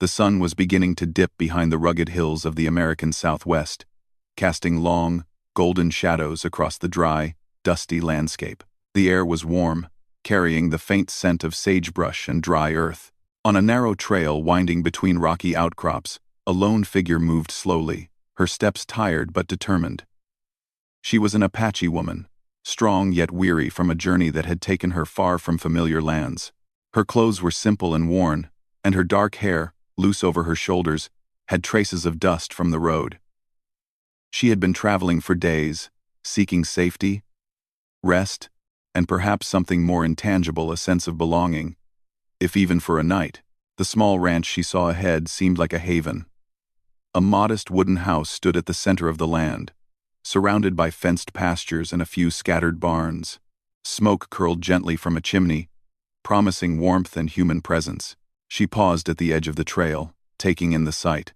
The sun was beginning to dip behind the rugged hills of the American Southwest, casting long, golden shadows across the dry, dusty landscape. The air was warm, carrying the faint scent of sagebrush and dry earth. On a narrow trail winding between rocky outcrops, a lone figure moved slowly, her steps tired but determined. She was an Apache woman, strong yet weary from a journey that had taken her far from familiar lands. Her clothes were simple and worn, and her dark hair, loose over her shoulders, had traces of dust from the road. She had been traveling for days, seeking safety, rest, and perhaps something more intangible, a sense of belonging. If even for a night, the small ranch she saw ahead seemed like a haven. A modest wooden house stood at the center of the land, surrounded by fenced pastures and a few scattered barns. Smoke curled gently from a chimney, promising warmth and human presence. She paused at the edge of the trail, taking in the sight.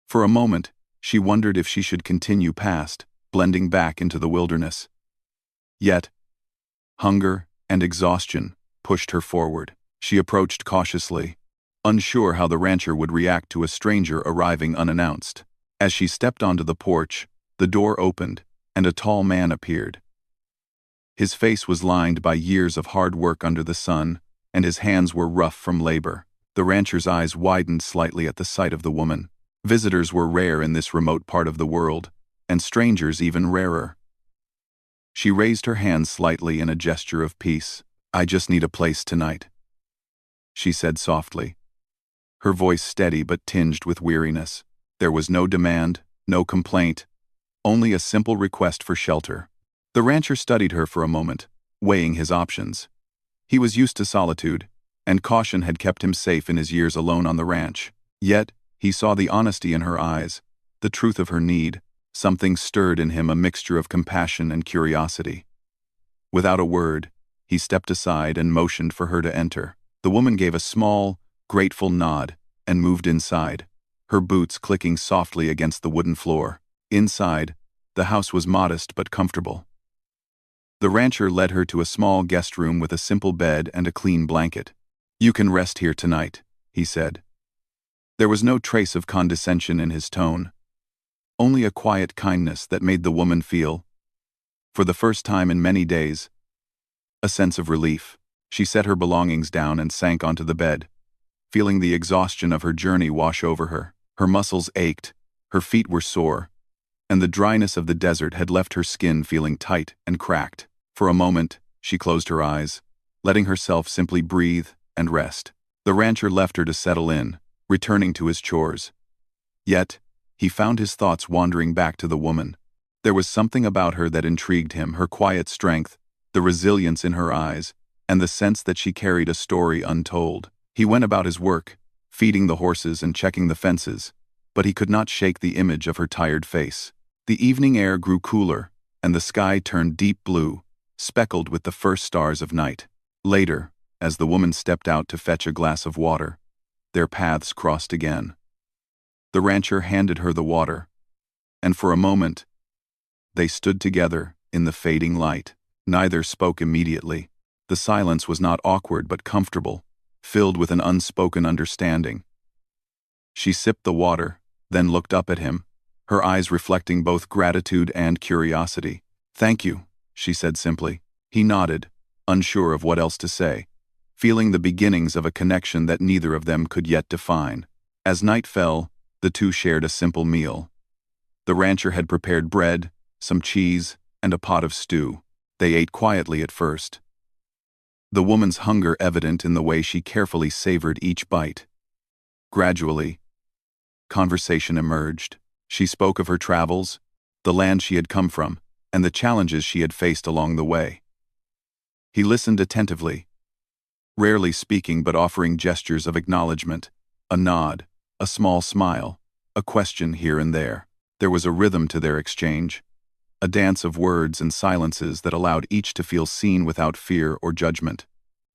For a moment, she wondered if she should continue past, blending back into the wilderness. Yet, hunger and exhaustion pushed her forward. She approached cautiously, unsure how the rancher would react to a stranger arriving unannounced. As she stepped onto the porch, the door opened, and a tall man appeared. His face was lined by years of hard work under the sun, and his hands were rough from labor. The rancher's eyes widened slightly at the sight of the woman. Visitors were rare in this remote part of the world, and strangers even rarer. She raised her hand slightly in a gesture of peace. "I just need a place tonight," she said softly, her voice steady but tinged with weariness. There was no demand, no complaint, only a simple request for shelter. The rancher studied her for a moment, weighing his options. He was used to solitude, and caution had kept him safe in his years alone on the ranch. Yet, he saw the honesty in her eyes, the truth of her need. Something stirred in him, a mixture of compassion and curiosity. Without a word, he stepped aside and motioned for her to enter. The woman gave a small, grateful nod and moved inside, her boots clicking softly against the wooden floor. Inside, the house was modest but comfortable. The rancher led her to a small guest room with a simple bed and a clean blanket. "You can rest here tonight," he said. There was no trace of condescension in his tone, only a quiet kindness that made the woman feel, for the first time in many days, a sense of relief. She set her belongings down and sank onto the bed, feeling the exhaustion of her journey wash over her. Her muscles ached, her feet were sore, and the dryness of the desert had left her skin feeling tight and cracked. For a moment, she closed her eyes, letting herself simply breathe and rest. The rancher left her to settle in, returning to his chores. Yet, he found his thoughts wandering back to the woman. There was something about her that intrigued him, her quiet strength, the resilience in her eyes, and the sense that she carried a story untold. He went about his work, feeding the horses and checking the fences, but he could not shake the image of her tired face. The evening air grew cooler, and the sky turned deep blue, speckled with the first stars of night. Later, as the woman stepped out to fetch a glass of water, their paths crossed again. The rancher handed her the water, and for a moment, they stood together in the fading light. Neither spoke immediately. The silence was not awkward but comfortable, filled with an unspoken understanding. She sipped the water, then looked up at him, her eyes reflecting both gratitude and curiosity. "Thank you," she said simply. He nodded, unsure of what else to say, feeling the beginnings of a connection that neither of them could yet define. As night fell, the two shared a simple meal. The rancher had prepared bread, some cheese, and a pot of stew. They ate quietly at first, the woman's hunger evident in the way she carefully savored each bite. Gradually, conversation emerged. She spoke of her travels, the land she had come from, and the challenges she had faced along the way. He listened attentively, rarely speaking but offering gestures of acknowledgement, a nod, a small smile, a question here and there. There was a rhythm to their exchange, a dance of words and silences that allowed each to feel seen without fear or judgment.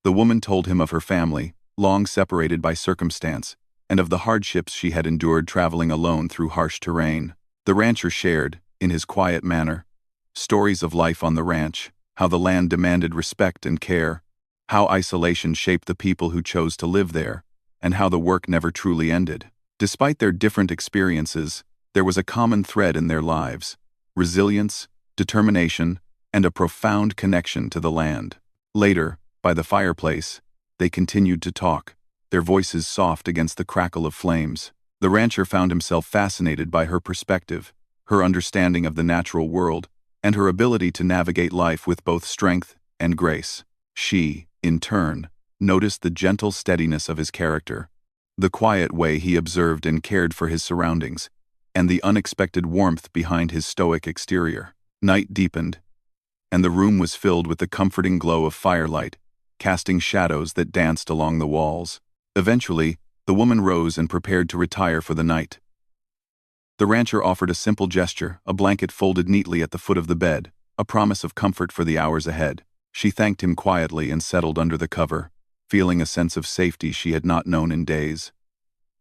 The woman told him of her family, long separated by circumstance, and of the hardships she had endured traveling alone through harsh terrain. The rancher shared, in his quiet manner, stories of life on the ranch, how the land demanded respect and care, how isolation shaped the people who chose to live there, and how the work never truly ended. Despite their different experiences, there was a common thread in their lives: resilience, determination, and a profound connection to the land. Later, by the fireplace, they continued to talk, their voices soft against the crackle of flames. The rancher found himself fascinated by her perspective, her understanding of the natural world, and her ability to navigate life with both strength and grace. She, in turn, noticed the gentle steadiness of his character, the quiet way he observed and cared for his surroundings, and the unexpected warmth behind his stoic exterior. Night deepened, and the room was filled with the comforting glow of firelight, casting shadows that danced along the walls. Eventually, the woman rose and prepared to retire for the night. The rancher offered a simple gesture, a blanket folded neatly at the foot of the bed, a promise of comfort for the hours ahead. She thanked him quietly and settled under the cover, feeling a sense of safety she had not known in days.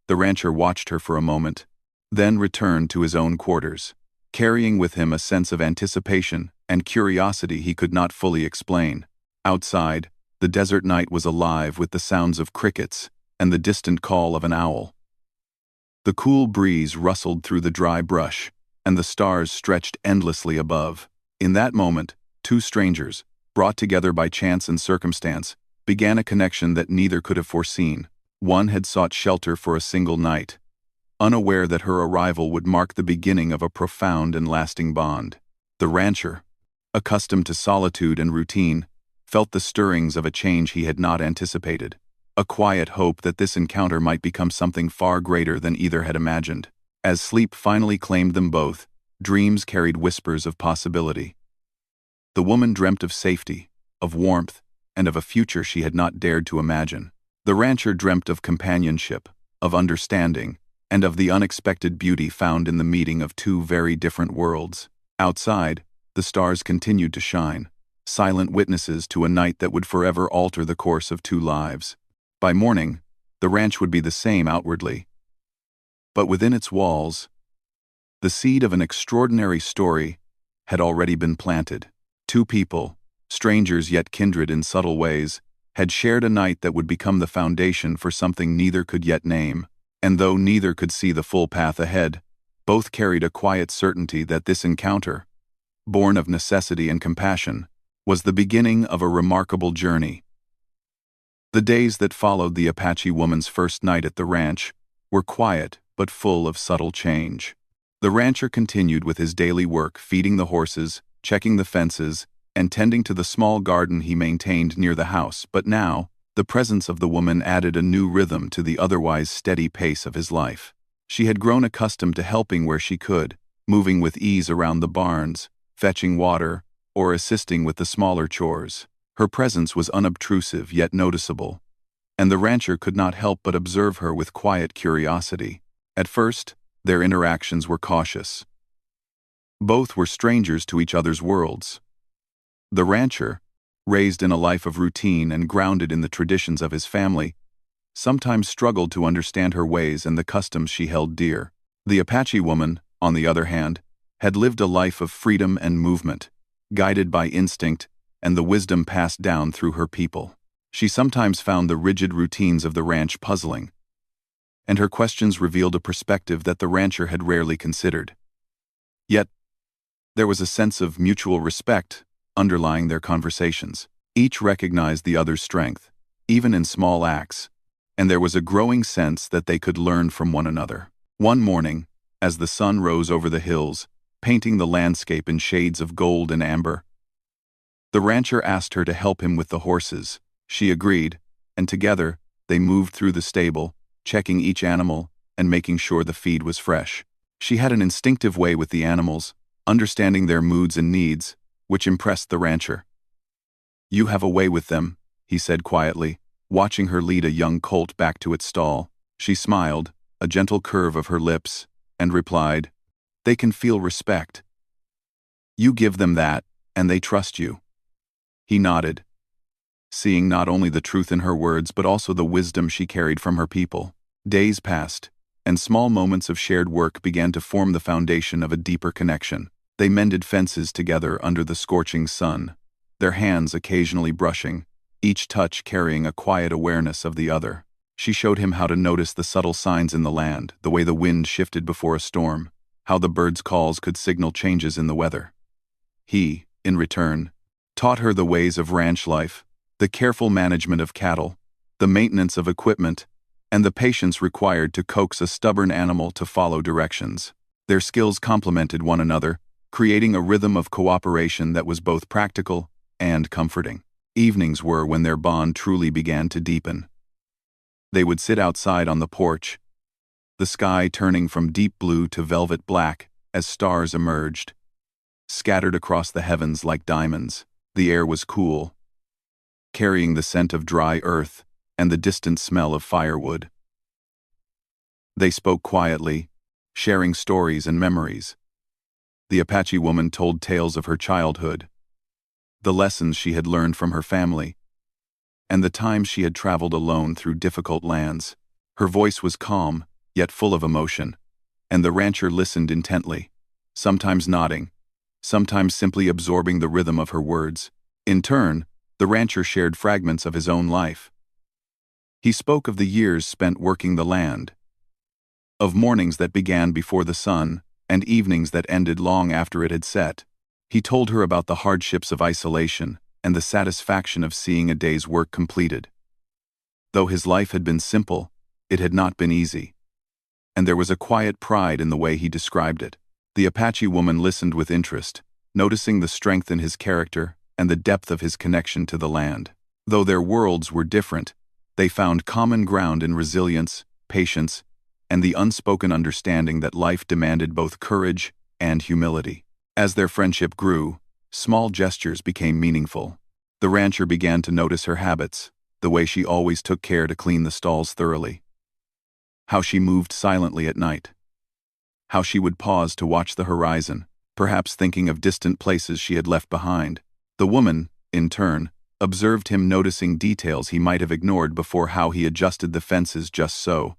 The rancher watched her for a moment, then returned to his own quarters, carrying with him a sense of anticipation and curiosity he could not fully explain. Outside, the desert night was alive with the sounds of crickets and the distant call of an owl. The cool breeze rustled through the dry brush, and the stars stretched endlessly above. In that moment, two strangers, brought together by chance and circumstance, began a connection that neither could have foreseen. One had sought shelter for a single night, unaware that her arrival would mark the beginning of a profound and lasting bond. The rancher, accustomed to solitude and routine, felt the stirrings of a change he had not anticipated, a quiet hope that this encounter might become something far greater than either had imagined. As sleep finally claimed them both, dreams carried whispers of possibility. The woman dreamt of safety, of warmth, and of a future she had not dared to imagine. The rancher dreamt of companionship, of understanding, and of the unexpected beauty found in the meeting of two very different worlds. Outside, the stars continued to shine, silent witnesses to a night that would forever alter the course of two lives. By morning, the ranch would be the same outwardly, but within its walls, the seed of an extraordinary story had already been planted. Two people, strangers yet kindred in subtle ways, had shared a night that would become the foundation for something neither could yet name. And though neither could see the full path ahead, both carried a quiet certainty that this encounter, born of necessity and compassion, was the beginning of a remarkable journey. The days that followed the Apache woman's first night at the ranch were quiet but full of subtle change. The rancher continued with his daily work, feeding the horses, checking the fences, and tending to the small garden he maintained near the house, but now, the presence of the woman added a new rhythm to the otherwise steady pace of his life. She had grown accustomed to helping where she could, moving with ease around the barns, fetching water, or assisting with the smaller chores. Her presence was unobtrusive yet noticeable, and the rancher could not help but observe her with quiet curiosity. At first, their interactions were cautious. Both were strangers to each other's worlds. The rancher, raised in a life of routine and grounded in the traditions of his family, sometimes struggled to understand her ways and the customs she held dear. The Apache woman, on the other hand, had lived a life of freedom and movement, guided by instinct and the wisdom passed down through her people. She sometimes found the rigid routines of the ranch puzzling, and her questions revealed a perspective that the rancher had rarely considered. Yet, there was a sense of mutual respect underlying their conversations. Each recognized the other's strength, even in small acts, and there was a growing sense that they could learn from one another. One morning, as the sun rose over the hills, painting the landscape in shades of gold and amber, the rancher asked her to help him with the horses. She agreed, and together, they moved through the stable, checking each animal and making sure the feed was fresh. She had an instinctive way with the animals, understanding their moods and needs, which impressed the rancher. "You have a way with them," he said quietly, watching her lead a young colt back to its stall. She smiled, a gentle curve of her lips, and replied, "They can feel respect. You give them that, and they trust you." He nodded, seeing not only the truth in her words but also the wisdom she carried from her people. Days passed, and small moments of shared work began to form the foundation of a deeper connection. They mended fences together under the scorching sun, their hands occasionally brushing, each touch carrying a quiet awareness of the other. She showed him how to notice the subtle signs in the land, the way the wind shifted before a storm, how the birds' calls could signal changes in the weather. He, in return, taught her the ways of ranch life, the careful management of cattle, the maintenance of equipment, and the patience required to coax a stubborn animal to follow directions. Their skills complemented one another, creating a rhythm of cooperation that was both practical and comforting. Evenings were when their bond truly began to deepen. They would sit outside on the porch, the sky turning from deep blue to velvet black as stars emerged, scattered across the heavens like diamonds. The air was cool, carrying the scent of dry earth and the distant smell of firewood. They spoke quietly, sharing stories and memories. The Apache woman told tales of her childhood, the lessons she had learned from her family, and the times she had traveled alone through difficult lands. Her voice was calm, yet full of emotion, and the rancher listened intently, sometimes nodding, sometimes simply absorbing the rhythm of her words. In turn, the rancher shared fragments of his own life. He spoke of the years spent working the land, of mornings that began before the sun, and evenings that ended long after it had set. He told her about the hardships of isolation and the satisfaction of seeing a day's work completed. Though his life had been simple, it had not been easy, and there was a quiet pride in the way he described it. The Apache woman listened with interest, noticing the strength in his character and the depth of his connection to the land. Though their worlds were different, they found common ground in resilience, patience, and the unspoken understanding that life demanded both courage and humility. As their friendship grew, small gestures became meaningful. The rancher began to notice her habits, the way she always took care to clean the stalls thoroughly, how she moved silently at night, how she would pause to watch the horizon, perhaps thinking of distant places she had left behind. The woman, in turn, observed him noticing details he might have ignored before: how he adjusted the fences just so,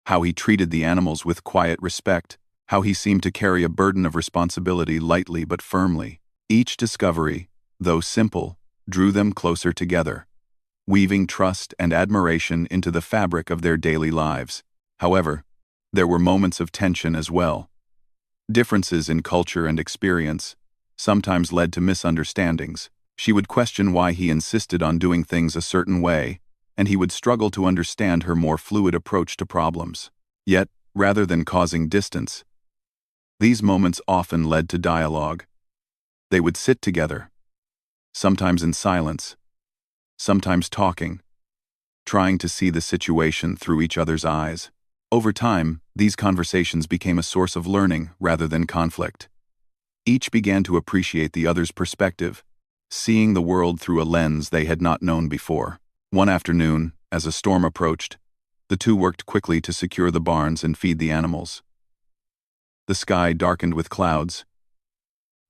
how he treated the animals with quiet respect, how he seemed to carry a burden of responsibility lightly but firmly. Each discovery, though simple, drew them closer together, weaving trust and admiration into the fabric of their daily lives. However, there were moments of tension as well. Differences in culture and experience sometimes led to misunderstandings. She would question why he insisted on doing things a certain way, and he would struggle to understand her more fluid approach to problems. Yet, rather than causing distance, these moments often led to dialogue. They would sit together, sometimes in silence, sometimes talking, trying to see the situation through each other's eyes. Over time, these conversations became a source of learning rather than conflict. Each began to appreciate the other's perspective, seeing the world through a lens they had not known before. One afternoon, as a storm approached, the two worked quickly to secure the barns and feed the animals. The sky darkened with clouds,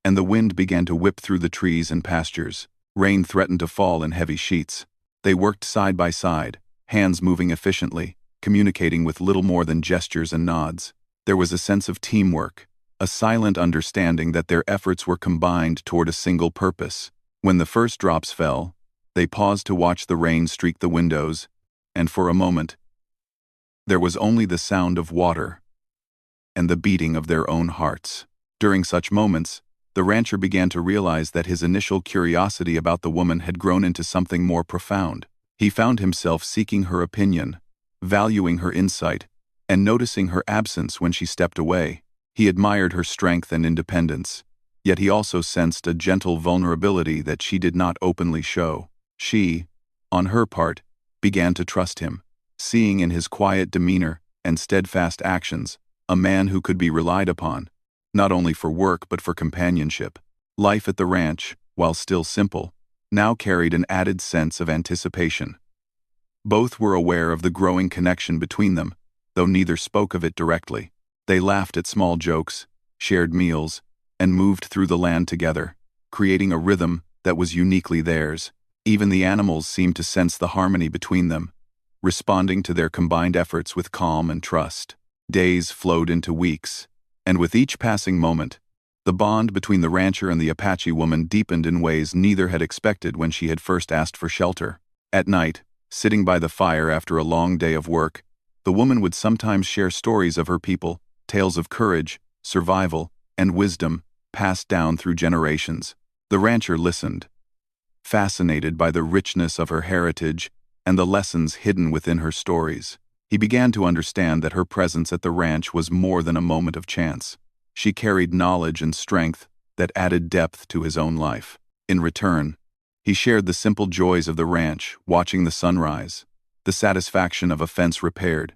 and the wind began to whip through the trees and pastures. Rain threatened to fall in heavy sheets. They worked side by side, hands moving efficiently, communicating with little more than gestures and nods. There was a sense of teamwork, a silent understanding that their efforts were combined toward a single purpose. When the first drops fell, they paused to watch the rain streak the windows, and for a moment, there was only the sound of water and the beating of their own hearts. During such moments, the rancher began to realize that his initial curiosity about the woman had grown into something more profound. He found himself seeking her opinion, valuing her insight, and noticing her absence when she stepped away. He admired her strength and independence, yet he also sensed a gentle vulnerability that she did not openly show. She, on her part, began to trust him, seeing in his quiet demeanor and steadfast actions a man who could be relied upon, not only for work but for companionship. Life at the ranch, while still simple, now carried an added sense of anticipation. Both were aware of the growing connection between them, though neither spoke of it directly. They laughed at small jokes, shared meals, and moved through the land together, creating a rhythm that was uniquely theirs. Even the animals seemed to sense the harmony between them, responding to their combined efforts with calm and trust. Days flowed into weeks, and with each passing moment, the bond between the rancher and the Apache woman deepened in ways neither had expected when she had first asked for shelter. At night, Sitting by the fire after a long day of work, the woman would sometimes share stories of her people, tales of courage, survival, and wisdom passed down through generations. The rancher listened, fascinated by the richness of her heritage and the lessons hidden within her stories. He began to understand that her presence at the ranch was more than a moment of chance. She carried knowledge and strength that added depth to his own life. In return, he shared the simple joys of the ranch, watching the sunrise, the satisfaction of a fence repaired,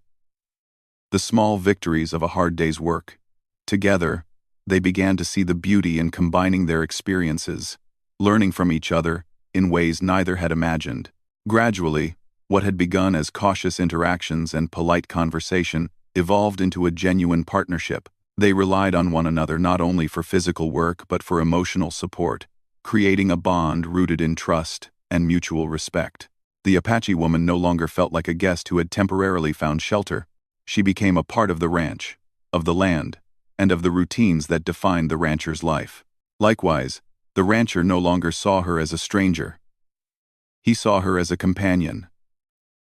the small victories of a hard day's work. Together, they began to see the beauty in combining their experiences, learning from each other in ways neither had imagined. Gradually, what had begun as cautious interactions and polite conversation evolved into a genuine partnership. They relied on one another not only for physical work but for emotional support, creating a bond rooted in trust and mutual respect. The Apache woman no longer felt like a guest who had temporarily found shelter. She became a part of the ranch, of the land, and of the routines that defined the rancher's life. Likewise, the rancher no longer saw her as a stranger. He saw her as a companion,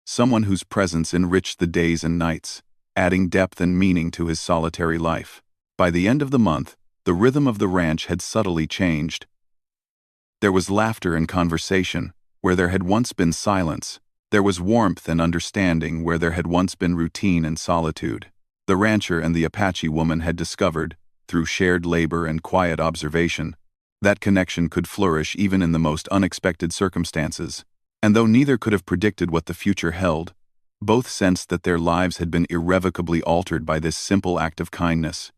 someone whose presence enriched the days and nights, adding depth and meaning to his solitary life. By the end of the month, the rhythm of the ranch had subtly changed. There was laughter and conversation where there had once been silence. There was warmth and understanding where there had once been routine and solitude. The rancher and the Apache woman had discovered, through shared labor and quiet observation, that connection could flourish even in the most unexpected circumstances. And though neither could have predicted what the future held, both sensed that their lives had been irrevocably altered by this simple act of kindness,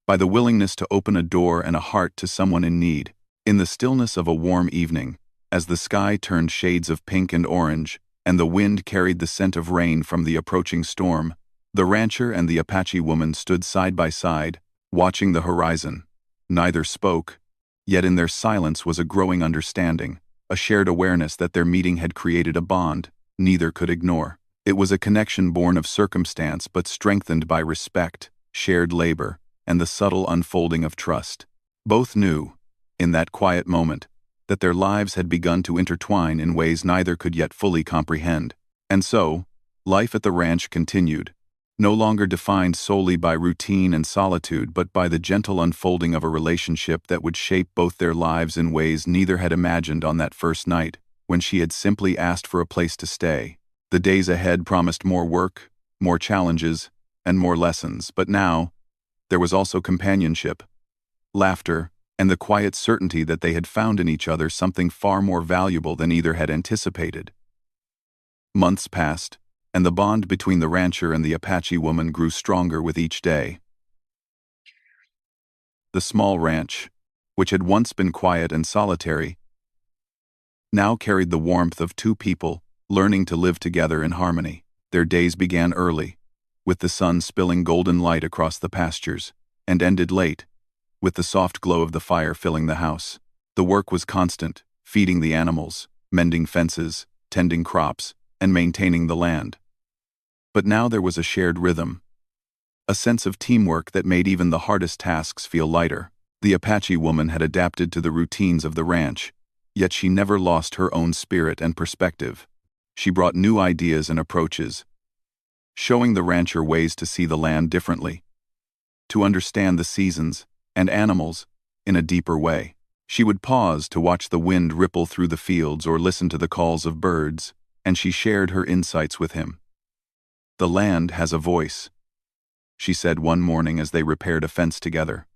by the willingness to open a door and a heart to someone in need. In the stillness of a warm evening, as the sky turned shades of pink and orange, and the wind carried the scent of rain from the approaching storm, the rancher and the Apache woman stood side by side, watching the horizon. Neither spoke, yet in their silence was a growing understanding, a shared awareness that their meeting had created a bond neither could ignore. It was a connection born of circumstance but strengthened by respect, shared labor, and the subtle unfolding of trust. Both knew, in that quiet moment, that their lives had begun to intertwine in ways neither could yet fully comprehend. And so, life at the ranch continued, no longer defined solely by routine and solitude but by the gentle unfolding of a relationship that would shape both their lives in ways neither had imagined on that first night, when she had simply asked for a place to stay. The days ahead promised more work, more challenges, and more lessons, but now, there was also companionship, laughter, and the quiet certainty that they had found in each other something far more valuable than either had anticipated. Months passed, and the bond between the rancher and the Apache woman grew stronger with each day. The small ranch, which had once been quiet and solitary, now carried the warmth of two people learning to live together in harmony. Their days began early, with the sun spilling golden light across the pastures, and ended late, with the soft glow of the fire filling the house. The work was constant, feeding the animals, mending fences, tending crops, and maintaining the land. But now there was a shared rhythm, a sense of teamwork that made even the hardest tasks feel lighter. The Apache woman had adapted to the routines of the ranch, yet she never lost her own spirit and perspective. She brought new ideas and approaches, showing the rancher ways to see the land differently, to understand the seasons and animals in a deeper way. She would pause to watch the wind ripple through the fields or listen to the calls of birds, and she shared her insights with him. "The land has a voice," she said one morning as they repaired a fence together.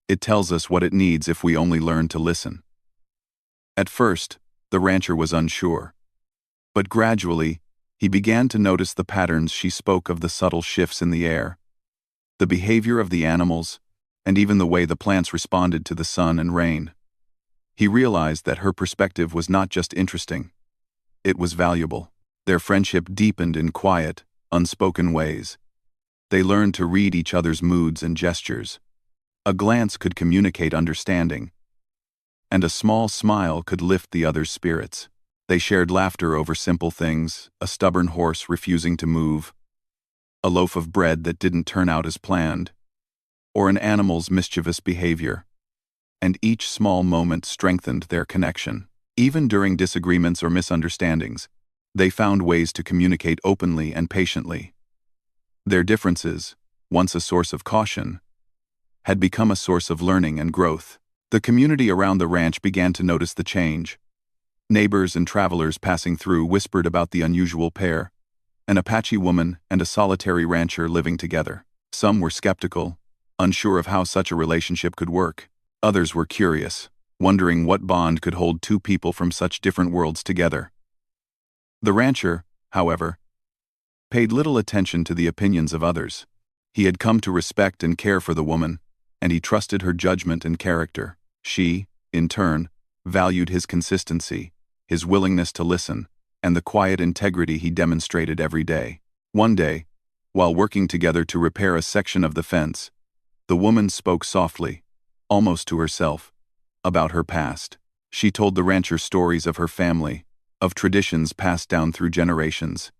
"It tells us what it needs if we only learn to listen." At first, the rancher was unsure, but gradually, he began to notice the patterns. She spoke of the subtle shifts in the air, the behavior of the animals, and even the way the plants responded to the sun and rain. He realized that her perspective was not just interesting, it was valuable. Their friendship deepened in quiet, unspoken ways. They learned to read each other's moods and gestures. A glance could communicate understanding, and a small smile could lift the other's spirits. They shared laughter over simple things, a stubborn horse refusing to move, a loaf of bread that didn't turn out as planned, or an animal's mischievous behavior. And each small moment strengthened their connection. Even during disagreements or misunderstandings, They found ways to communicate openly and patiently. Their differences, once a source of caution, had become a source of learning and growth. The community around the ranch began to notice the change. Neighbors and travelers passing through whispered about the unusual pair, an Apache woman and a solitary rancher living together. Some were skeptical, unsure of how such a relationship could work. Others were curious, wondering what bond could hold two people from such different worlds together. The rancher, however, paid little attention to the opinions of others. He had come to respect and care for the woman, and he trusted her judgment and character. She, in turn, valued his consistency, his willingness to listen, and the quiet integrity he demonstrated every day. One day, while working together to repair a section of the fence, the woman spoke softly, almost to herself, about her past. She told the rancher stories of her family, of traditions passed down through generations,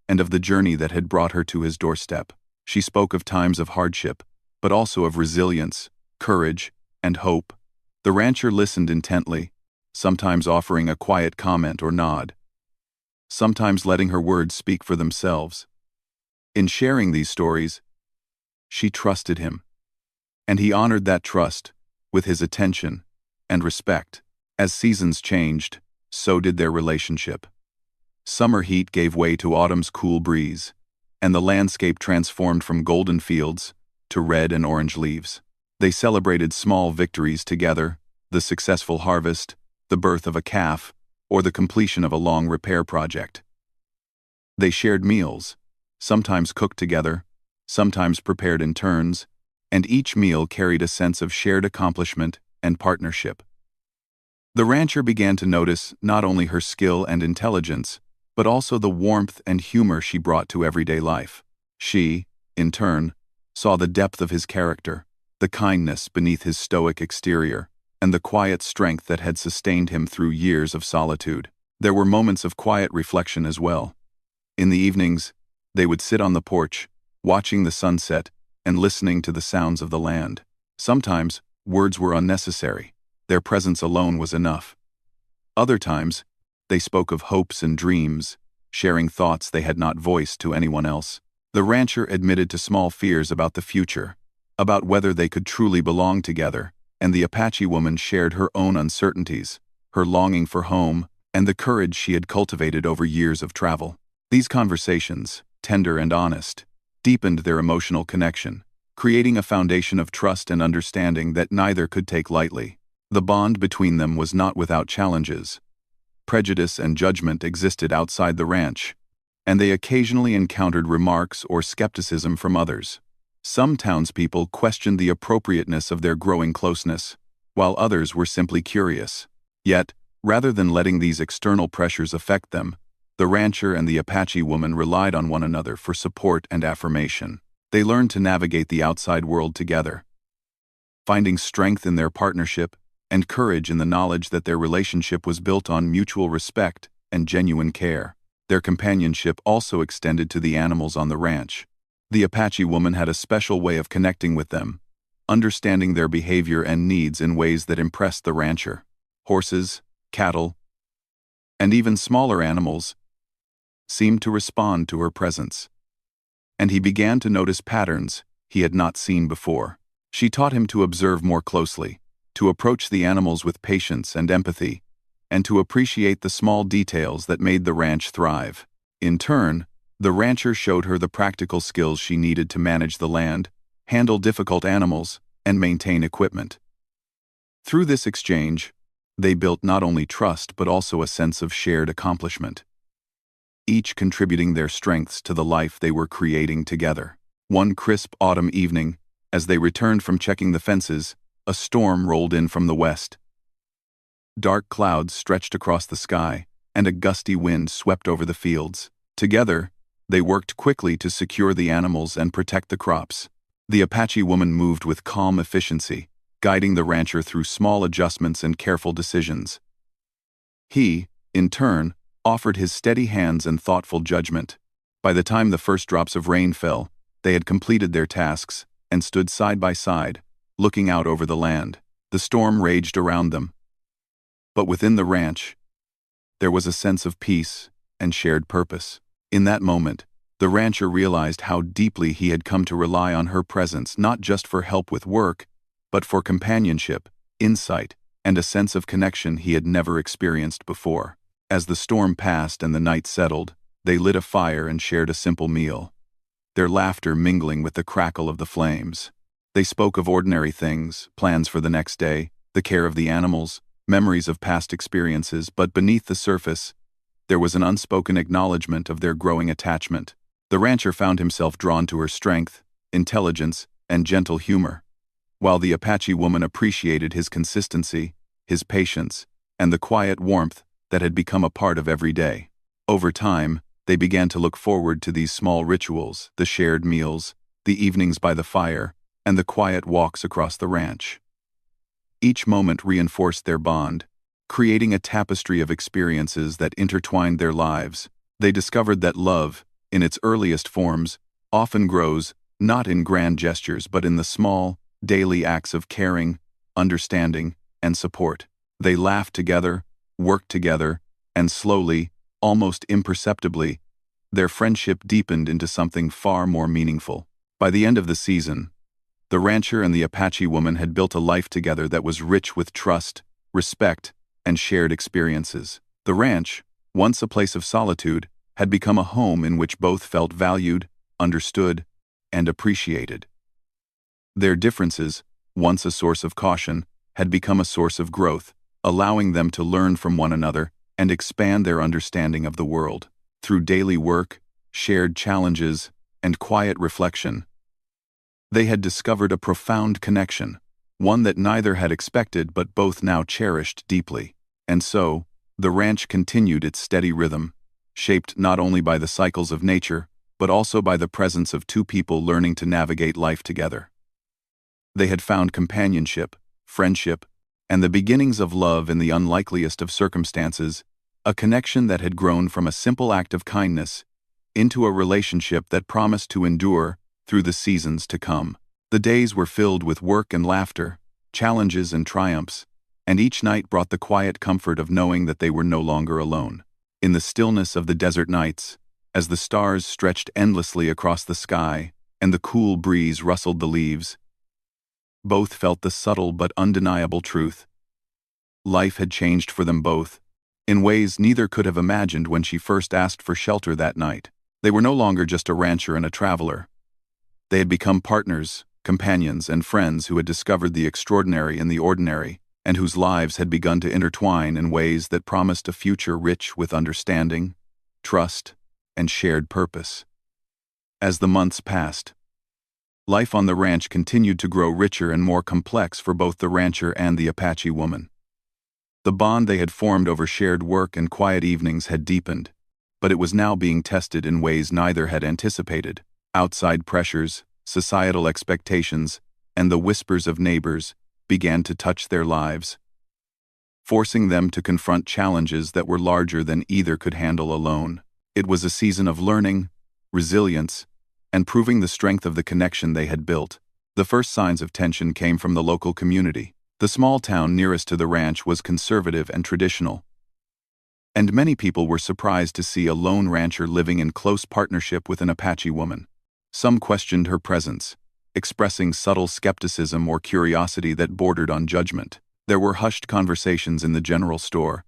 and of the journey that had brought her to his doorstep. She spoke of times of hardship, but also of resilience, courage, and hope. The rancher listened intently, sometimes offering a quiet comment or nod, sometimes letting her words speak for themselves. In sharing these stories, she trusted him, and he honored that trust with his attention and respect. As seasons changed, so did their relationship. Summer heat gave way to autumn's cool breeze, and the landscape transformed from golden fields to red and orange leaves. They celebrated small victories together, the successful harvest, the birth of a calf, or the completion of a long repair project. They shared meals, sometimes cooked together, sometimes prepared in turns, and each meal carried a sense of shared accomplishment and partnership. The rancher began to notice not only her skill and intelligence, but also the warmth and humor she brought to everyday life. She, in turn, saw the depth of his character, the kindness beneath his stoic exterior, and the quiet strength that had sustained him through years of solitude. There were moments of quiet reflection as well. In the evenings, they would sit on the porch, watching the sunset and listening to the sounds of the land. Sometimes, words were unnecessary. Their presence alone was enough. Other times, they spoke of hopes and dreams, sharing thoughts they had not voiced to anyone else. The rancher admitted to small fears about the future, about whether they could truly belong together, and the Apache woman shared her own uncertainties, her longing for home, and the courage she had cultivated over years of travel. These conversations, tender and honest, deepened their emotional connection, creating a foundation of trust and understanding that neither could take lightly. The bond between them was not without challenges. Prejudice and judgment existed outside the ranch, and they occasionally encountered remarks or skepticism from others. Some townspeople questioned the appropriateness of their growing closeness, while others were simply curious. Yet, rather than letting these external pressures affect them, the rancher and the Apache woman relied on one another for support and affirmation. They learned to navigate the outside world together, finding strength in their partnership and courage in the knowledge that their relationship was built on mutual respect and genuine care. Their companionship also extended to the animals on the ranch. The Apache woman had a special way of connecting with them, understanding their behavior and needs in ways that impressed the rancher. Horses, cattle, and even smaller animals seemed to respond to her presence. And he began to notice patterns he had not seen before. She taught him to observe more closely, to approach the animals with patience and empathy, and to appreciate the small details that made the ranch thrive. In turn, the rancher showed her the practical skills she needed to manage the land, handle difficult animals, and maintain equipment. Through this exchange, they built not only trust but also a sense of shared accomplishment, each contributing their strengths to the life they were creating together. One crisp autumn evening, as they returned from checking the fences, a storm rolled in from the west. Dark clouds stretched across the sky, and a gusty wind swept over the fields. Together, they worked quickly to secure the animals and protect the crops. The Apache woman moved with calm efficiency, guiding the rancher through small adjustments and careful decisions. He, in turn, offered his steady hands and thoughtful judgment. By the time the first drops of rain fell, they had completed their tasks and stood side by side, looking out over the land. The storm raged around them, but within the ranch, there was a sense of peace and shared purpose. In that moment, the rancher realized how deeply he had come to rely on her presence not just for help with work, but for companionship, insight, and a sense of connection he had never experienced before. As the storm passed and the night settled, they lit a fire and shared a simple meal, their laughter mingling with the crackle of the flames. They spoke of ordinary things, plans for the next day, the care of the animals, memories of past experiences, but beneath the surface, there was an unspoken acknowledgement of their growing attachment. The rancher found himself drawn to her strength, intelligence, and gentle humor, while the Apache woman appreciated his consistency, his patience, and the quiet warmth that had become a part of every day. Over time, they began to look forward to these small rituals, the shared meals, the evenings by the fire, and the quiet walks across the ranch. Each moment reinforced their bond, creating a tapestry of experiences that intertwined their lives. They discovered that love, in its earliest forms, often grows not in grand gestures but in the small, daily acts of caring, understanding, and support. They laughed together, worked together, and slowly, almost imperceptibly, their friendship deepened into something far more meaningful. By the end of the season, the rancher and the Apache woman had built a life together that was rich with trust, respect, and shared experiences. The ranch, once a place of solitude, had become a home in which both felt valued, understood, and appreciated. Their differences, once a source of caution, had become a source of growth, allowing them to learn from one another and expand their understanding of the world. Through daily work, shared challenges, and quiet reflection, they had discovered a profound connection, one that neither had expected but both now cherished deeply. And so, the ranch continued its steady rhythm, shaped not only by the cycles of nature, but also by the presence of two people learning to navigate life together. They had found companionship, friendship, and the beginnings of love in the unlikeliest of circumstances, a connection that had grown from a simple act of kindness into a relationship that promised to endure through the seasons to come. The days were filled with work and laughter, challenges and triumphs, and each night brought the quiet comfort of knowing that they were no longer alone. In the stillness of the desert nights, as the stars stretched endlessly across the sky and the cool breeze rustled the leaves, both felt the subtle but undeniable truth. Life had changed for them both, in ways neither could have imagined when she first asked for shelter that night. They were no longer just a rancher and a traveler. They had become partners, companions, and friends who had discovered the extraordinary in the ordinary, and whose lives had begun to intertwine in ways that promised a future rich with understanding, trust, and shared purpose. As the months passed, life on the ranch continued to grow richer and more complex for both the rancher and the Apache woman. The bond they had formed over shared work and quiet evenings had deepened, but it was now being tested in ways neither had anticipated. Outside pressures, societal expectations, and the whispers of neighbors began to touch their lives, forcing them to confront challenges that were larger than either could handle alone. It was a season of learning, resilience, and proving the strength of the connection they had built. The first signs of tension came from the local community. The small town nearest to the ranch was conservative and traditional, and many people were surprised to see a lone rancher living in close partnership with an Apache woman. Some questioned her presence, expressing subtle skepticism or curiosity that bordered on judgment. There were hushed conversations in the general store,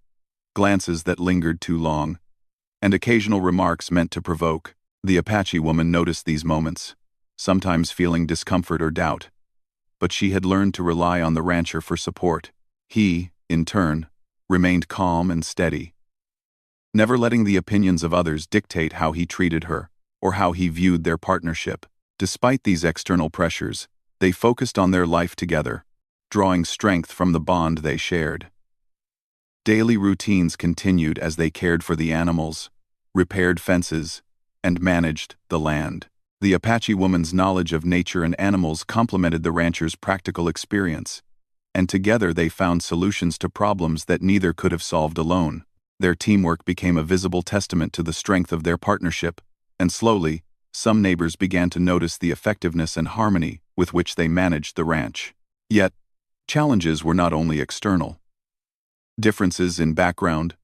glances that lingered too long, and occasional remarks meant to provoke. The Apache woman noticed these moments, sometimes feeling discomfort or doubt, but she had learned to rely on the rancher for support. He, in turn, remained calm and steady, never letting the opinions of others dictate how he treated her or how he viewed their partnership. Despite these external pressures, they focused on their life together, drawing strength from the bond they shared. Daily routines continued as they cared for the animals, repaired fences, and managed the land. The Apache woman's knowledge of nature and animals complemented the rancher's practical experience, and together they found solutions to problems that neither could have solved alone. Their teamwork became a visible testament to the strength of their partnership, and slowly, some neighbors began to notice the effectiveness and harmony with which they managed the ranch. Yet, challenges were not only external. Differences in background,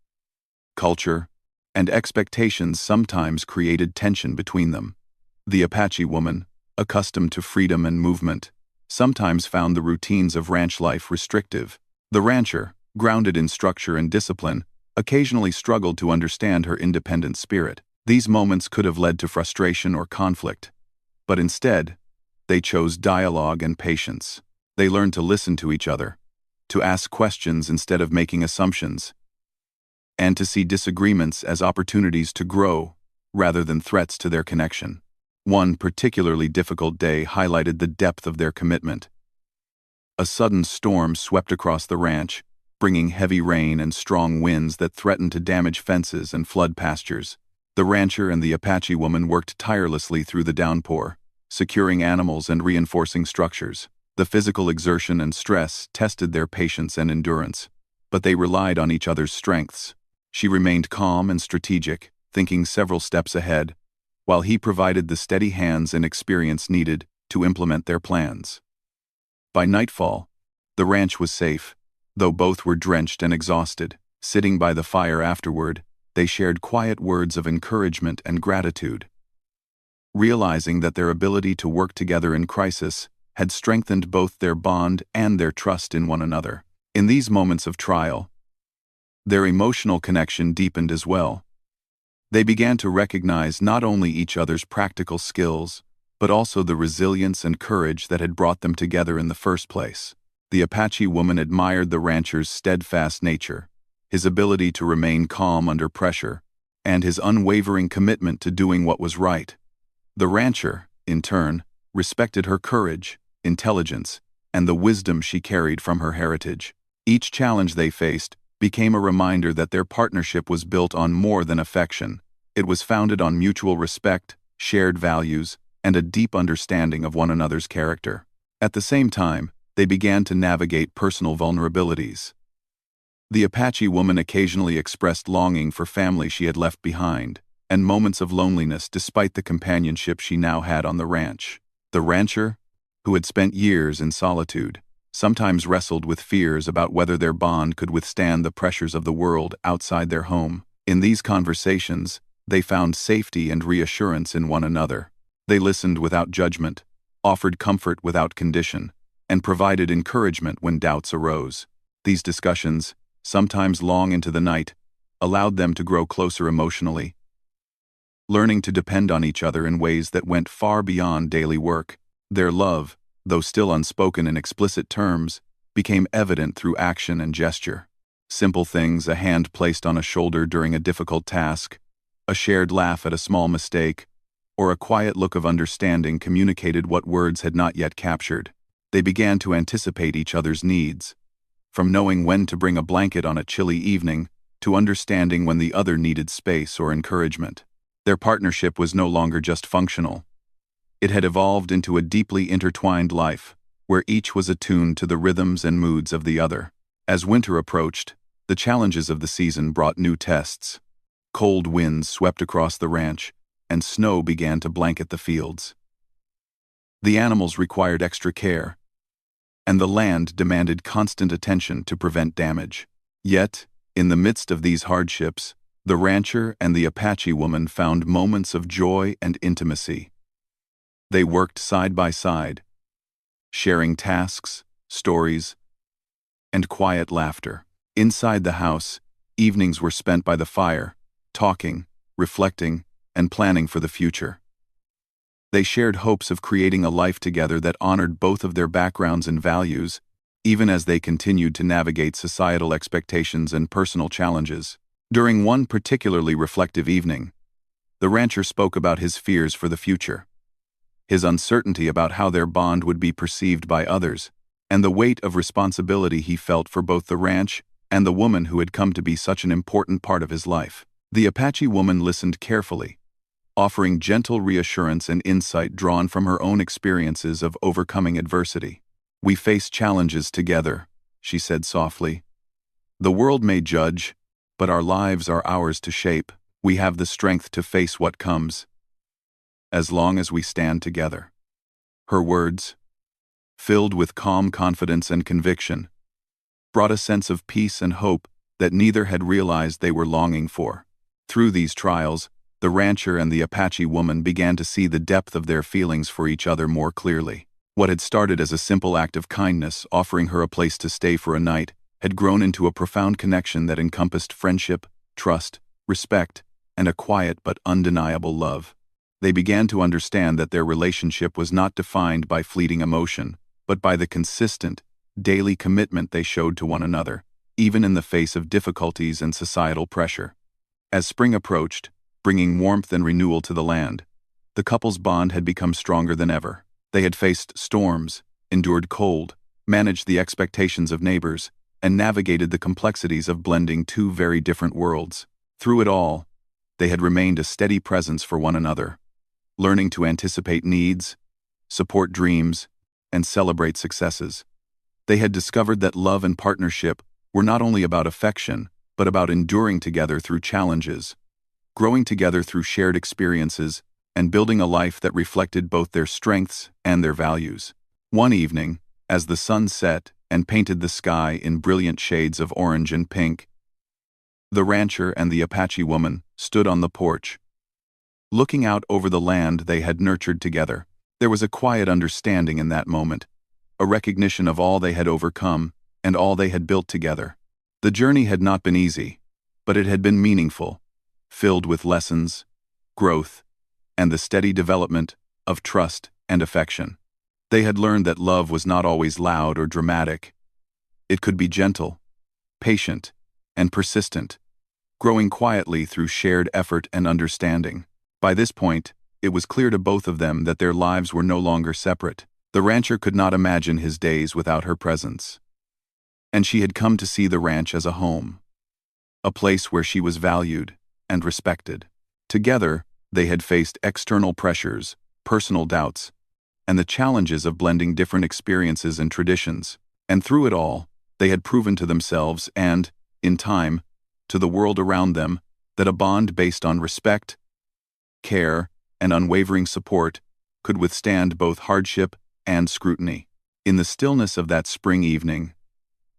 culture, and expectations sometimes created tension between them. The Apache woman, accustomed to freedom and movement, sometimes found the routines of ranch life restrictive. The rancher, grounded in structure and discipline, occasionally struggled to understand her independent spirit. These moments could have led to frustration or conflict, but instead, they chose dialogue and patience. They learned to listen to each other, to ask questions instead of making assumptions, and to see disagreements as opportunities to grow rather than threats to their connection. One particularly difficult day highlighted the depth of their commitment. A sudden storm swept across the ranch, bringing heavy rain and strong winds that threatened to damage fences and flood pastures. The rancher and the Apache woman worked tirelessly through the downpour, securing animals and reinforcing structures. The physical exertion and stress tested their patience and endurance, but they relied on each other's strengths. She remained calm and strategic, thinking several steps ahead, while he provided the steady hands and experience needed to implement their plans. By nightfall, the ranch was safe, though both were drenched and exhausted. Sitting by the fire afterward, they shared quiet words of encouragement and gratitude, realizing that their ability to work together in crisis had strengthened both their bond and their trust in one another. In these moments of trial, their emotional connection deepened as well. They began to recognize not only each other's practical skills, but also the resilience and courage that had brought them together in the first place. The Apache woman admired the rancher's steadfast nature, his ability to remain calm under pressure, and his unwavering commitment to doing what was right. The rancher, in turn, respected her courage, intelligence, and the wisdom she carried from her heritage. Each challenge they faced became a reminder that their partnership was built on more than affection. It was founded on mutual respect, shared values, and a deep understanding of one another's character. At the same time, they began to navigate personal vulnerabilities. The Apache woman occasionally expressed longing for family she had left behind, and moments of loneliness despite the companionship she now had on the ranch. The rancher, who had spent years in solitude, sometimes wrestled with fears about whether their bond could withstand the pressures of the world outside their home. In these conversations, they found safety and reassurance in one another. They listened without judgment, offered comfort without condition, and provided encouragement when doubts arose. These discussions, sometimes long into the night, allowed them to grow closer emotionally, learning to depend on each other in ways that went far beyond daily work. Their love, though still unspoken in explicit terms, became evident through action and gesture. Simple things, a hand placed on a shoulder during a difficult task, a shared laugh at a small mistake, or a quiet look of understanding communicated what words had not yet captured. They began to anticipate each other's needs, from knowing when to bring a blanket on a chilly evening to understanding when the other needed space or encouragement. Their partnership was no longer just functional. It had evolved into a deeply intertwined life, where each was attuned to the rhythms and moods of the other. As winter approached, the challenges of the season brought new tests. Cold winds swept across the ranch, and snow began to blanket the fields. The animals required extra care, and the land demanded constant attention to prevent damage. Yet, in the midst of these hardships, the rancher and the Apache woman found moments of joy and intimacy. They worked side by side, sharing tasks, stories, and quiet laughter. Inside the house, evenings were spent by the fire, talking, reflecting, and planning for the future. They shared hopes of creating a life together that honored both of their backgrounds and values, even as they continued to navigate societal expectations and personal challenges. During one particularly reflective evening, the rancher spoke about his fears for the future, his uncertainty about how their bond would be perceived by others, and the weight of responsibility he felt for both the ranch and the woman who had come to be such an important part of his life. The Apache woman listened carefully, offering gentle reassurance and insight drawn from her own experiences of overcoming adversity. "We face challenges together," she said softly. "The world may judge, but our lives are ours to shape. We have the strength to face what comes, as long as we stand together." Her words, filled with calm confidence and conviction, brought a sense of peace and hope that neither had realized they were longing for. Through these trials, the rancher and the Apache woman began to see the depth of their feelings for each other more clearly. What had started as a simple act of kindness, offering her a place to stay for a night, had grown into a profound connection that encompassed friendship, trust, respect, and a quiet but undeniable love. They began to understand that their relationship was not defined by fleeting emotion, but by the consistent, daily commitment they showed to one another, even in the face of difficulties and societal pressure. As spring approached, bringing warmth and renewal to the land, the couple's bond had become stronger than ever. They had faced storms, endured cold, managed the expectations of neighbors, and navigated the complexities of blending two very different worlds. Through it all, they had remained a steady presence for one another, learning to anticipate needs, support dreams, and celebrate successes. They had discovered that love and partnership were not only about affection, but about enduring together through challenges, growing together through shared experiences, and building a life that reflected both their strengths and their values. One evening, as the sun set and painted the sky in brilliant shades of orange and pink, the rancher and the Apache woman stood on the porch, looking out over the land they had nurtured together. There was a quiet understanding in that moment, a recognition of all they had overcome and all they had built together. The journey had not been easy, but it had been meaningful, filled with lessons, growth, and the steady development of trust and affection. They had learned that love was not always loud or dramatic. It could be gentle, patient, and persistent, growing quietly through shared effort and understanding. By this point, it was clear to both of them that their lives were no longer separate. The rancher could not imagine his days without her presence, and she had come to see the ranch as a home, a place where she was valued and respected. Together, they had faced external pressures, personal doubts, and the challenges of blending different experiences and traditions. And through it all, they had proven to themselves and, in time, to the world around them, that a bond based on respect, care, and unwavering support could withstand both hardship and scrutiny. In the stillness of that spring evening,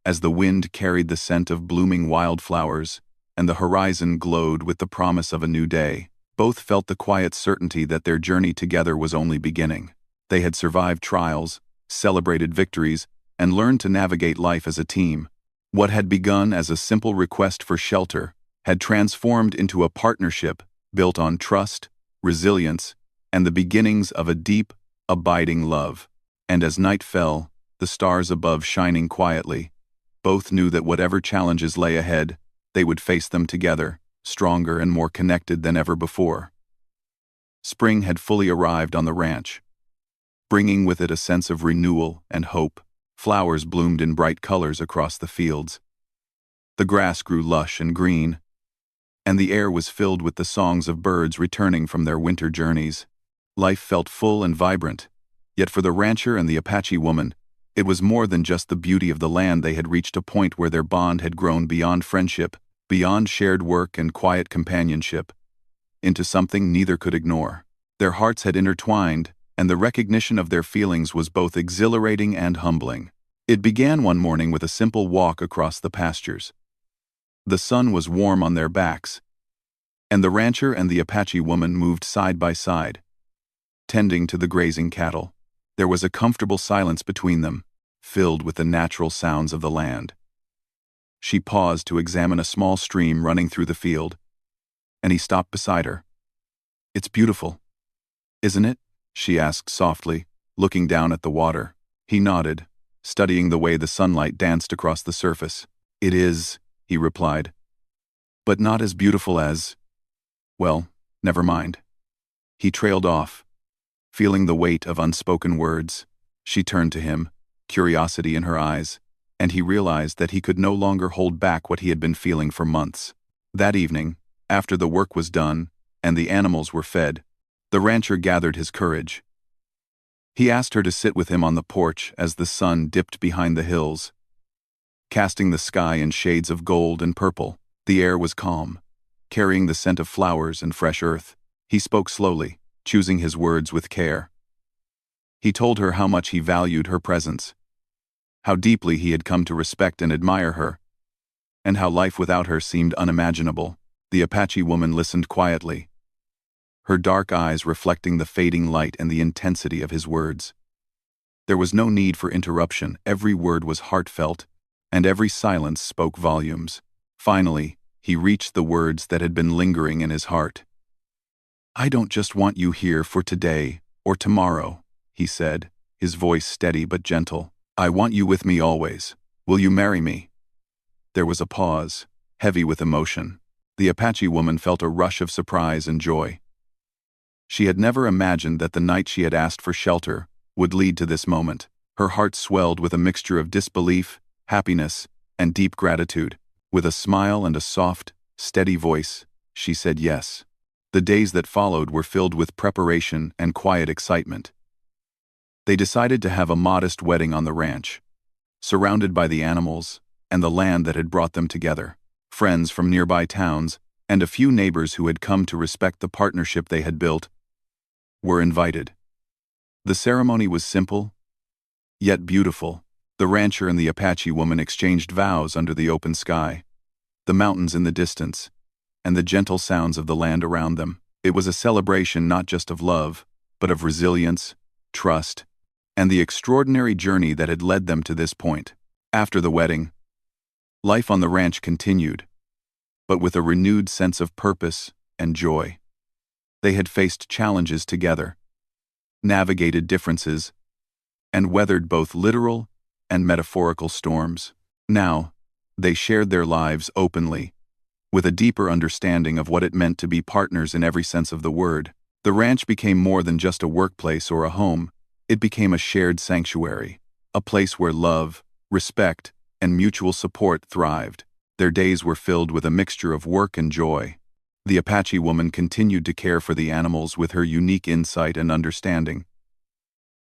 as the wind carried the scent of blooming wildflowers and the horizon glowed with the promise of a new day, both felt the quiet certainty that their journey together was only beginning. They had survived trials, celebrated victories, and learned to navigate life as a team. What had begun as a simple request for shelter had transformed into a partnership built on trust, resilience, and the beginnings of a deep, abiding love. And as night fell, the stars above shining quietly, both knew that whatever challenges lay ahead, they would face them together, stronger and more connected than ever before. Spring had fully arrived on the ranch, bringing with it a sense of renewal and hope. Flowers bloomed in bright colors across the fields. The grass grew lush and green, and the air was filled with the songs of birds returning from their winter journeys. Life felt full and vibrant, yet for the rancher and the Apache woman, it was more than just the beauty of the land. They had reached a point where their bond had grown beyond friendship, beyond shared work and quiet companionship, into something neither could ignore. Their hearts had intertwined, and the recognition of their feelings was both exhilarating and humbling. It began one morning with a simple walk across the pastures. The sun was warm on their backs, and the rancher and the Apache woman moved side by side, tending to the grazing cattle. There was a comfortable silence between them, filled with the natural sounds of the land. She paused to examine a small stream running through the field, and he stopped beside her. "It's beautiful, isn't it?" she asked softly, looking down at the water. He nodded, studying the way the sunlight danced across the surface. "It is," he replied, "but not as beautiful as... well, never mind." He trailed off, feeling the weight of unspoken words. She turned to him, curiosity in her eyes, and he realized that he could no longer hold back what he had been feeling for months. That evening, after the work was done and the animals were fed, the rancher gathered his courage. He asked her to sit with him on the porch as the sun dipped behind the hills, casting the sky in shades of gold and purple. The air was calm, carrying the scent of flowers and fresh earth. He spoke slowly, choosing his words with care. He told her how much he valued her presence, how deeply he had come to respect and admire her, and how life without her seemed unimaginable. The Apache woman listened quietly, her dark eyes reflecting the fading light and the intensity of his words. There was no need for interruption. Every word was heartfelt, and every silence spoke volumes. Finally, he reached the words that had been lingering in his heart. "I don't just want you here for today or tomorrow," he said, his voice steady but gentle. "I want you with me always. Will you marry me?" There was a pause, heavy with emotion. The Apache woman felt a rush of surprise and joy. She had never imagined that the night she had asked for shelter would lead to this moment. Her heart swelled with a mixture of disbelief, happiness, and deep gratitude. With a smile and a soft, steady voice, she said yes. The days that followed were filled with preparation and quiet excitement. They decided to have a modest wedding on the ranch, surrounded by the animals and the land that had brought them together. Friends from nearby towns and a few neighbors who had come to respect the partnership they had built were invited. The ceremony was simple, yet beautiful. The rancher and the Apache woman exchanged vows under the open sky, the mountains in the distance, and the gentle sounds of the land around them. It was a celebration not just of love, but of resilience, trust, and the extraordinary journey that had led them to this point. After the wedding, life on the ranch continued, but with a renewed sense of purpose and joy. They had faced challenges together, navigated differences, and weathered both literal and metaphorical storms. Now, they shared their lives openly, with a deeper understanding of what it meant to be partners in every sense of the word. The ranch became more than just a workplace or a home. It became a shared sanctuary, a place where love, respect, and mutual support thrived. Their days were filled with a mixture of work and joy. The Apache woman continued to care for the animals with her unique insight and understanding,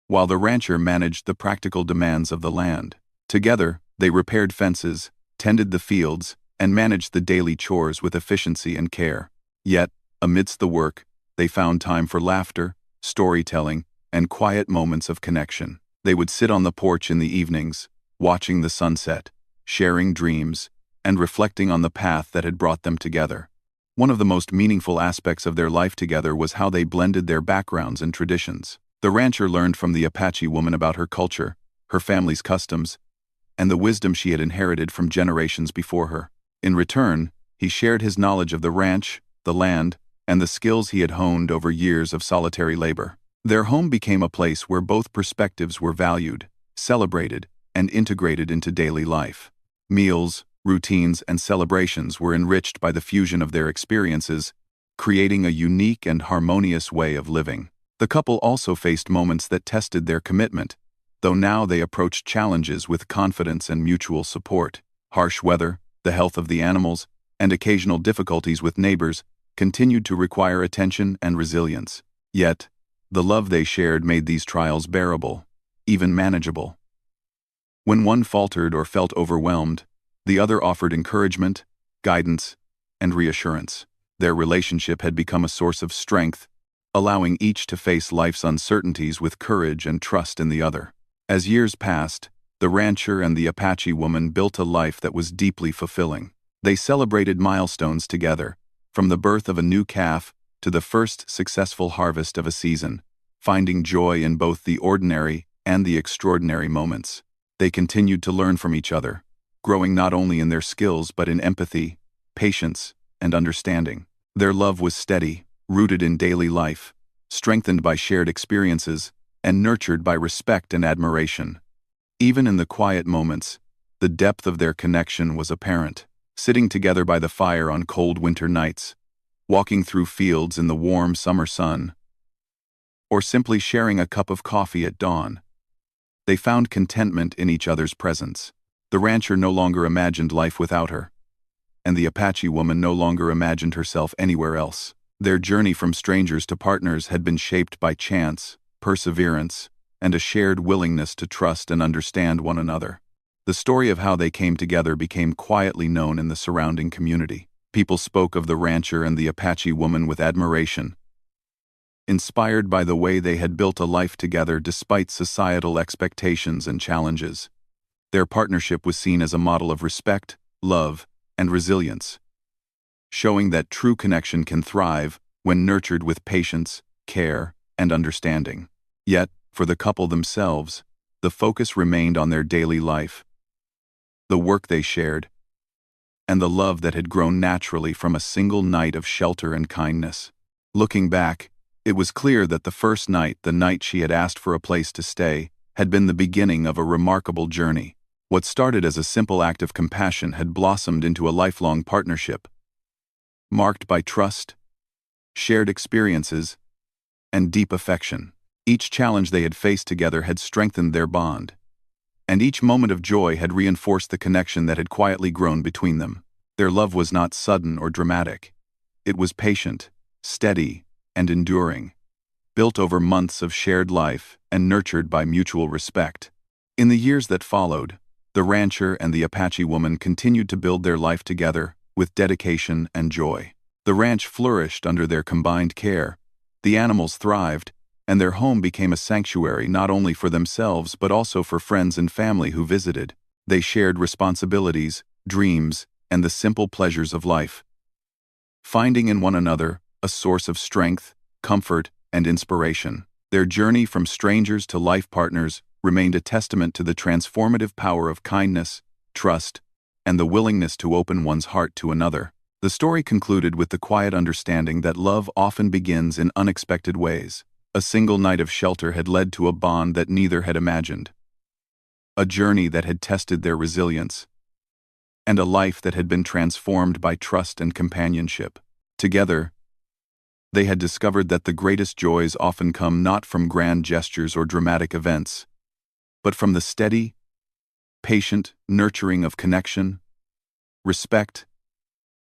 while the rancher managed the practical demands of the land. Together, they repaired fences, tended the fields, and managed the daily chores with efficiency and care. Yet, amidst the work, they found time for laughter, storytelling, and quiet moments of connection. They would sit on the porch in the evenings, watching the sunset, sharing dreams, and reflecting on the path that had brought them together. One of the most meaningful aspects of their life together was how they blended their backgrounds and traditions. The rancher learned from the Apache woman about her culture, her family's customs, and the wisdom she had inherited from generations before her. In return, he shared his knowledge of the ranch, the land, and the skills he had honed over years of solitary labor. Their home became a place where both perspectives were valued, celebrated, and integrated into daily life. Meals, routines, and celebrations were enriched by the fusion of their experiences, creating a unique and harmonious way of living. The couple also faced moments that tested their commitment, though now they approached challenges with confidence and mutual support. Harsh weather, the health of the animals, and occasional difficulties with neighbors continued to require attention and resilience. Yet, the love they shared made these trials bearable, even manageable. When one faltered or felt overwhelmed, the other offered encouragement, guidance, and reassurance. Their relationship had become a source of strength, allowing each to face life's uncertainties with courage and trust in the other. As years passed, the rancher and the Apache woman built a life that was deeply fulfilling. They celebrated milestones together, from the birth of a new calf to the first successful harvest of a season, finding joy in both the ordinary and the extraordinary moments. They continued to learn from each other, growing not only in their skills but in empathy, patience, and understanding. Their love was steady, rooted in daily life, strengthened by shared experiences, and nurtured by respect and admiration. Even in the quiet moments, the depth of their connection was apparent. Sitting together by the fire on cold winter nights, walking through fields in the warm summer sun, or simply sharing a cup of coffee at dawn, they found contentment in each other's presence. The rancher no longer imagined life without her, and the Apache woman no longer imagined herself anywhere else. Their journey from strangers to partners had been shaped by chance, perseverance, and a shared willingness to trust and understand one another. The story of how they came together became quietly known in the surrounding community. People spoke of the rancher and the Apache woman with admiration, inspired by the way they had built a life together despite societal expectations and challenges. Their partnership was seen as a model of respect, love, and resilience, showing that true connection can thrive when nurtured with patience, care, and understanding. Yet, for the couple themselves, the focus remained on their daily life, the work they shared, and the love that had grown naturally from a single night of shelter and kindness. Looking back, it was clear that the first night, the night she had asked for a place to stay, had been the beginning of a remarkable journey. What started as a simple act of compassion had blossomed into a lifelong partnership, marked by trust, shared experiences, and deep affection. Each challenge they had faced together had strengthened their bond, and each moment of joy had reinforced the connection that had quietly grown between them. Their love was not sudden or dramatic. It was patient, steady, and enduring, built over months of shared life and nurtured by mutual respect. In the years that followed, the rancher and the Apache woman continued to build their life together with dedication and joy. The ranch flourished under their combined care, the animals thrived, and their home became a sanctuary not only for themselves but also for friends and family who visited. They shared responsibilities, dreams, and the simple pleasures of life, finding in one another a source of strength, comfort, and inspiration. Their journey from strangers to life partners remained a testament to the transformative power of kindness, trust, and the willingness to open one's heart to another. The story concluded with the quiet understanding that love often begins in unexpected ways. A single night of shelter had led to a bond that neither had imagined, a journey that had tested their resilience, and a life that had been transformed by trust and companionship. Together, they had discovered that the greatest joys often come not from grand gestures or dramatic events, but from the steady, patient nurturing of connection, respect,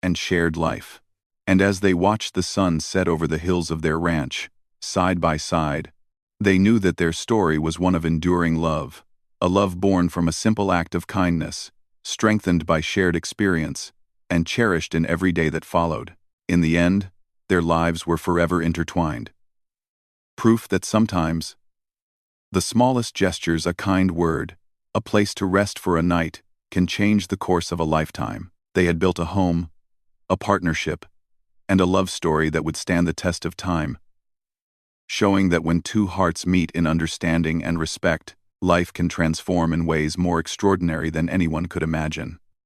and shared life. And as they watched the sun set over the hills of their ranch, side by side, they knew that their story was one of enduring love, a love born from a simple act of kindness, strengthened by shared experience, and cherished in every day that followed. In the end, their lives were forever intertwined. Proof that sometimes, the smallest gestures, a kind word, a place to rest for a night, can change the course of a lifetime. They had built a home, a partnership, and a love story that would stand the test of time, showing that when two hearts meet in understanding and respect, life can transform in ways more extraordinary than anyone could imagine.